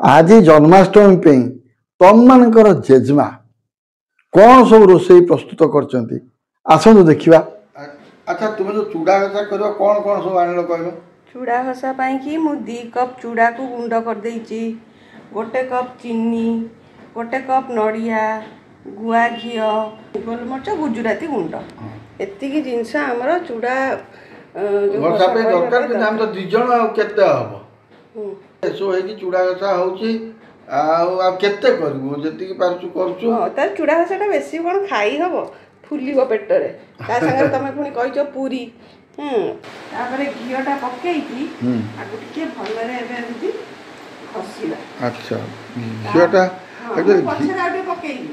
आज जन्माष्टमी पे तुम मानकर जेजमा कौन सब रोषे प्रस्तुत कर आसतु देखा। अच्छा तुम जो चूड़ा घसा कर कौन कौन सब आन कह चूड़ा घसा कि मु 2 कप चूड़ा को गुंड कर देइची, 1 कप चीनी, 1 कप नड़िया, गुआ घी, गोलमरच, गुजराती गुंड एतिकी जिनस आमर चूड़ा घसा पे दरकार कि हम तो 2 जन केते हम एसो है कि चूड़ा घसा होची आ केते करबो जति पारछु करछु त चूड़ा घसाटा बेसी कोन खाई हबो फुलिबो पेटरे ता संगे तमे पुनी कहिचो पूरी तापरे घियोटा पकेइकी आगु टिके भलरे एबे एमती खसीला। अच्छा घियोटा एबे पछरा आटे पकेइकी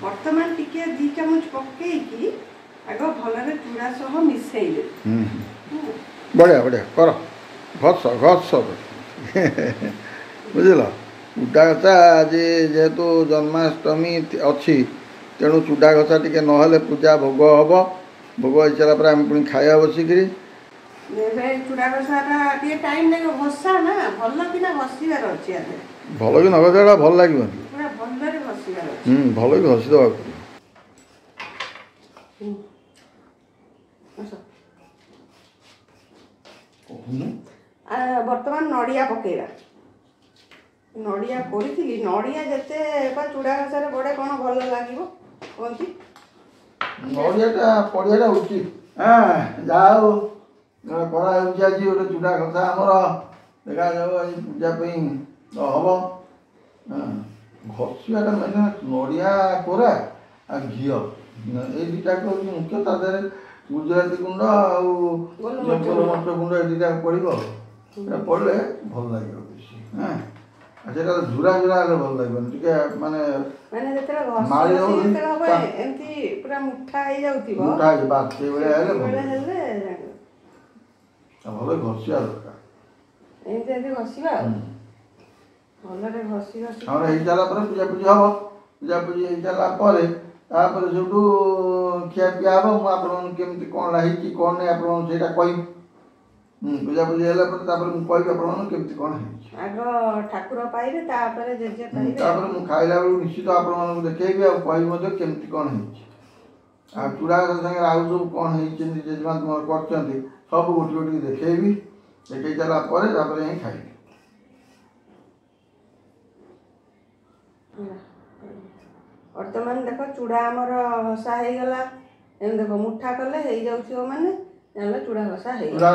वर्तमान टिके 2 चम्मच पकेइकी आगो भलरे चूड़ा सह मिसेइले बढ़िया बढ़िया कर घस घस बुझल चूड़ा घसा आज जेहेतु जन्माष्टमी अच्छी तेणु चूड़ा घसा टी ना पूजा भोग हम भोग हो सारा पर आम पुणी खाया बसिक चूड़ा घसा टाइम लगे घसा ना भल कि घसार अच्छे भल कि न घसा भल लगे भल कि घसी दवा बर्तमान नड़िया पकेगा नड़िया करी नड़िया जिते चूड़ा घसार पड़े कौन भल लगे कहती नड़ियाटा पड़ियाटा उचित जाओ आज गोटे चूड़ा घसा आमर देखा जाओ आज पूजा हम घसाटा मैंने नड़िया कोरा आ घी ये दुटा मुख्य तादे गुजराती गुंड आलमर्च गुंड ये दुटा पड़ो पड़े भल लगे बेसी अच्छा झुरा झुरा भल लगे माने माने एमती पूरा मुठा हे जाउतिबो मुठा हे बात से बेले हेले भल घसिया दरकार एमती एमती घसिबा भलरे घसी घसी हमर हे जाला पर पूजा पूजा हो पूजा पूजी हे जाला पर तापर जोटू खिया पिया हो मु आपन केमती कोन रही कि कोन नै आपन सेटा कहि पूजा पूजा होला पर तापर मु कहि आपन केमती कोन है आगो ठाकुर पाइबे तापर जेजे पाइबे तापर मु खाइला बेलु निश्चित आपन मानक देखेबी आ कहि मते केमती कोन है आ चूड़ा संगे आउ सब कोन है चिंदी जेजमान तुम करचंती सब गोटी गोटी देखेबी देखै जाला पर तापर ही खाइबी। वर्तमान देख चूड़ा आमर घसा हो गला एम देख मुठा कले हो जाउथियो माने जानले चूड़ा घसा हो गला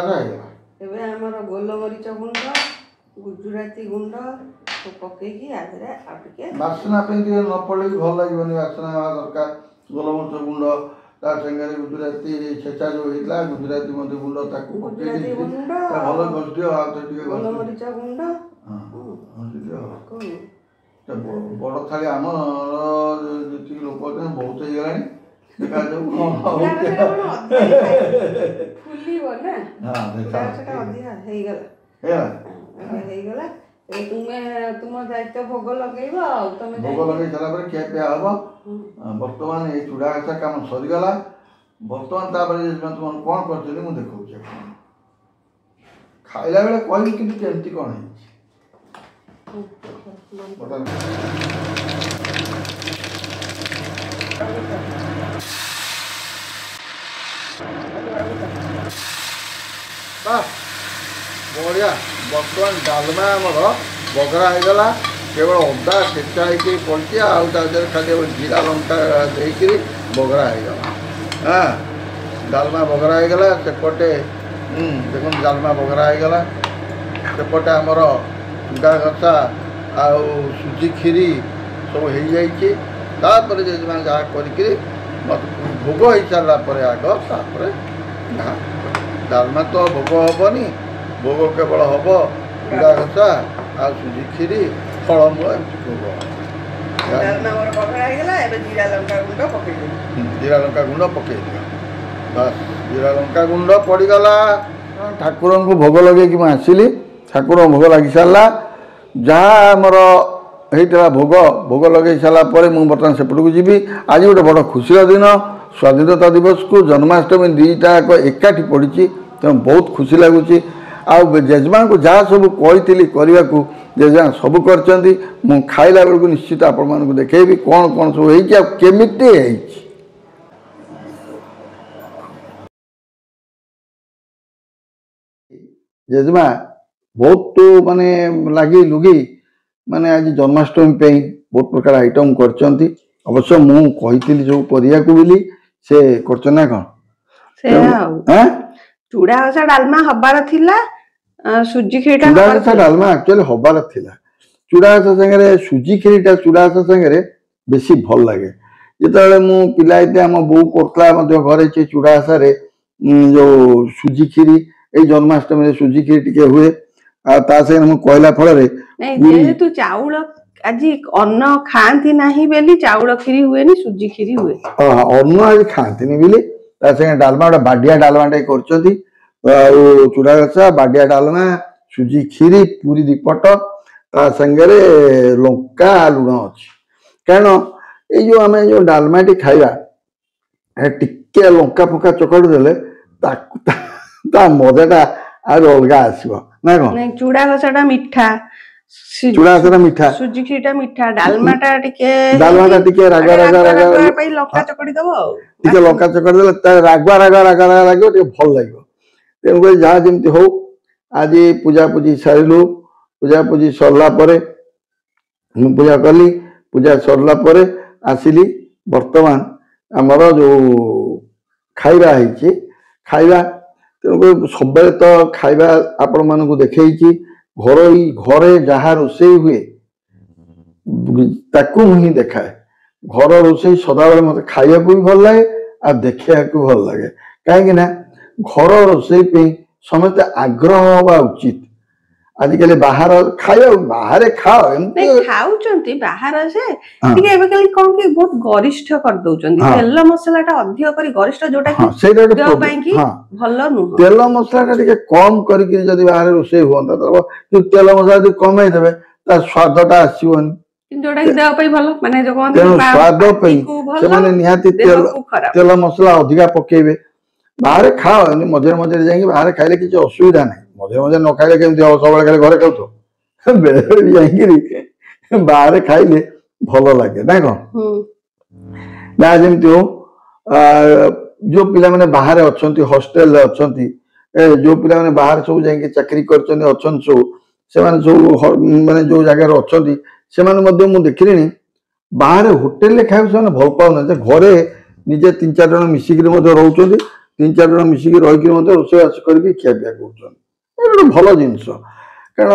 एबे आमर गोलमरीच गुंड गुजराती गुंड तो पकेकी आधरे आपके बासना पे न पड़े भल लागबनी बासना दरकार गोलमरीच गुंड ता संगे गुजराती छेचा जो हितला गुजराती मते गुंड ताकू पकेकी भल गस्दियो आ तो टिके गोलमरीच गुंड बड़ थाली आम जी लोक बहुत हो गला देखा तुम दायित्व भोग लगे भोग लगे सारा खिया पिया हम बर्तमान ये चूड़ा घसा काम सरीगला बर्तमान तुम कौन कर देखा खाइला बेले कह केमती कौन है बढ़िया बर्तमान डालमा आमर बगरा होगला केवल अदा छेचा होकर पड़ी आदि खाली जीरा लंका देकर बगरा होगला हाँ डालमा बगरा होगला सेपटे देखो डालमा बगरा होगला सेपटे आमर चूड़ा घसा आउ सुजी खीरी सब हो जापर जेजमान जहाँ कर भोग हो सारा आग तापर डालमा तो भोग हेनी भोग केवल हम चूड़ा घसा आ सुजी खीरी फलमूल जीरा लंका गुंड पकई बस जीरा लंका गुंड पड़गला ठाकुर को भोग लगे कि आसली ठाकुर भोग लगी सारा जहाँ आमर होता भोग भोग लगे सारापर मुझे बर्तमान सेपट को जी आज गोटे बड़ खुशी दिन स्वाधीनता दिवस को जन्माष्टमी दुईटाक एकाठी पड़ी तेणु बहुत खुशी लगुच जेजमा को जहाँ सब कही करने को जेजेमा सब कर खाइला बेलू निश्चित आपण मानक देखी कौन कौन सब होमी जेजेमा बहुत तो माने लगी लुगी माने आज जन्माष्टमी पे बहुत प्रकार आइटम कर अवश्य मुझी जो करिया को बोली से करना कौन चूड़ा घसा डालमा हबार थिला सुजी खीर चूड़ा घसा डालमा एक्चुअली हबार थिला चूड़ा घसा संगे सुजी खीरीटा चूड़ा घसा संगे बेसी भल लगे जिते मु पिला आम बो करता घरे से चूड़ा घसा जो सुजी खीरी ये जन्माष्टमी सुजी खीरी टिके हुए कहला फल तू चाउल आज अन्न खाती नहीं बेली चाउल खीरी हुए नी सुजी खीरी हुए अन्न आज खाती बोली डालमा गोटे बाडिया डालमाटे कर चूड़ा घसा बाडिया डालमा सुजी खीरी पूरी दीपट संगे लंका लुण अच्छी कारण ये जो आम जो डालमाटी खाइबा टिके लंका फंका चकड़ देले मजाटा आज अलग आसो ना कौन चूड़ा घसा मीठा चूड़ा घसा मीठा सुजी खीरीटा मीठा डालमाटा टिके रागा रागा रागा लंका चकड़ी दबो टिके लंका चकड़ी देले रागुआ रागा रागा लगे टिके भल लगे तेणुक जहाँ जमी हो आज पूजा पूजी सारू पूजा पूजी सरला पूजा कली पूजा सरला आसिली वर्तमान आमर जो खाइबा है खाइबा तेणुक सब तो खाइबा आपण मानक देखी घरे जहाँ रोषे हुए ताकू ही देखाए घर रोषे सदाबले मत खाइबा भी भल लगे आ देखा भल लगे कहीं घर रोषे समस्त आग्रह हवा उचित आजिकल बाहर खाया बाहर खाओ खाऊचंती बाहर से ठीक एबे खाली कोन के बहुत गरिष्ठ कर दउचंती तेल मसलाटा अधिक करी गरिष्ठ जोटा कि देह पई कि भलो नु तेल मसलाटा टिके कम करी कि जदी बाहर रोसे होंता तो तेल मसला जदी कमाई देबे ता स्वादटा आसीबनी जोटा कि देह पई भलो माने जो कोन स्वाद पई से माने निहाती तेल मसला अधिका पकेबे बाहर खाओ मझे मझे जाए बाहर खाइले किसी असुविधा नहीं मझे मझे न खाइले केमती हम सब खाली घरे खाऊ बेले बेले जाए बाहर खाइले भल लगे ना कौन ना जमी हो जो पिला माने बाहर अच्छा हॉस्टेल अच्छा जो पिला माने बाहर सब जाए चाकरी कर सब माने जो जगार अच्छा से देखिले बाहर होटेल खाए भल पाऊना घरे निजे 3-4 जन मिसिक रोच 3-4 जन मिसिक रही रोषेबास करके खियापिया कर भल जिनस कारण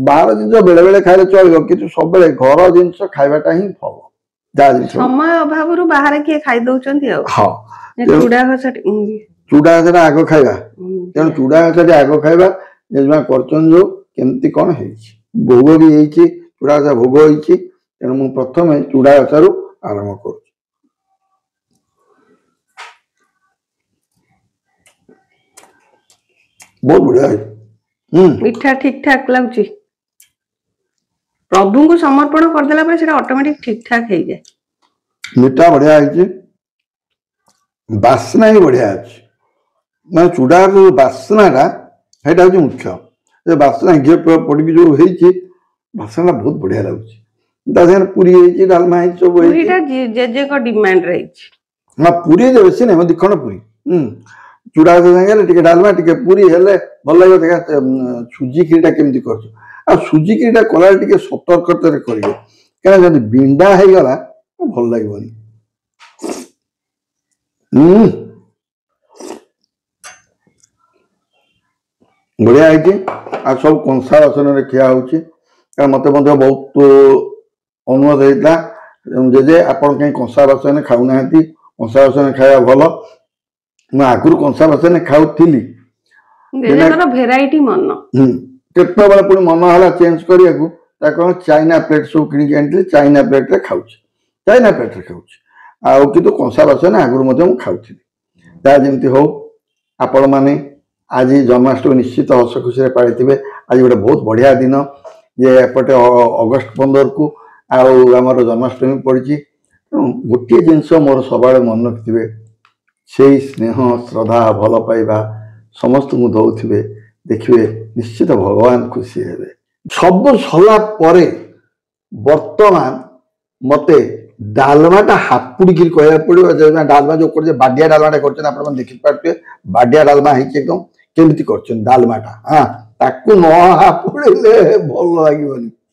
बाहर जिन बेले बेले खाइले चलो कि सब घर जिनस खाइबाटा ही भल समय अभाव बाहर किए खाई दउचंती हाँ चूड़ा घसा आग खाइबा तेणु चूड़ा घसा आग खाइबा जेजमा करचन जो केमती कौन भोग भी चूड़ा घसा भोग होती तेणु मु प्रथम चूड़ा घसा आरंभ कर बहुत बढ़िया है मीठा ठीक ठाक लगुच प्रभु को समर्पण करदेला पर सेटा ऑटोमेटिक ठीक ठाक हो जाए मीठा बढ़िया है बासना ही बढ़िया अच्छे मैं चूड़ा जो बासनाटा सेटा हूँ मुख्य बासना घी पड़ी जो बासना बहुत बढ़िया लगुच पूरी डालमा सब जेजे को डिमांड रही हाँ पूरी बेसी ना दिखण पूरी चूड़ा संगे डालमा टे पूरी हेले भल लगे देखा सुजी खीरीटा केमती कर सुजी खीरीटा कला सतर्कता करेंगे क्या बिंडा हो गला भल लगे बढ़िया है सब कंसा बासन खिया हो मत बहुत अनुरोध होता जे आपड़ कहीं कंसा बासन खाऊना कंसा बासन खाया भल आगुरी कंसा बासन खाऊली भेराइटी मन केतबेले पुणी मन है चेंज करने चाइना प्लेट सब कि चाइना प्लेट रे खाऊँ चाइना प्लेट रे खाऊँ कि कंसा बासन आगुरी खाऊली जमी हो आपण मैंने आज जन्माष्टमी निश्चित हस खुशी पाई आज गोटे बहुत बढ़िया दिन ये एपटे अगस्ट 15 को आमर जन्माष्टमी पड़ी गोटे जिनस मोर सब मन रखिथे से स्नेह श्रद्धा भल पाइबा समस्त को दौथे देखिए निश्चित भगवान खुशी हे सब सरला बर्तमान मते डालमाटा हापुड़ी कहना पड़ो डालमा जो कर बाडिया डालमाटा कर देखिपे बाडिया डालमा एकदम केमती कर डालमाटा हाँ ताकू न हापुड़े भल लगे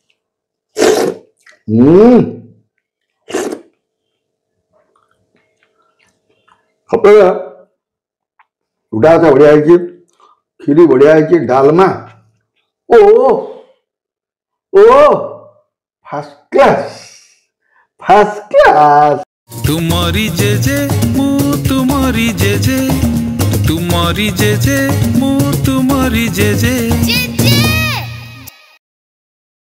उड़ा तो बढ़िया खीरी बढ़िया डालमा ओ ओ फर्स्ट क्लास तुम्हारी जेजे मु तुम्हारी जेजे तुम्हारी जेजे मु तुम्हारी जेजे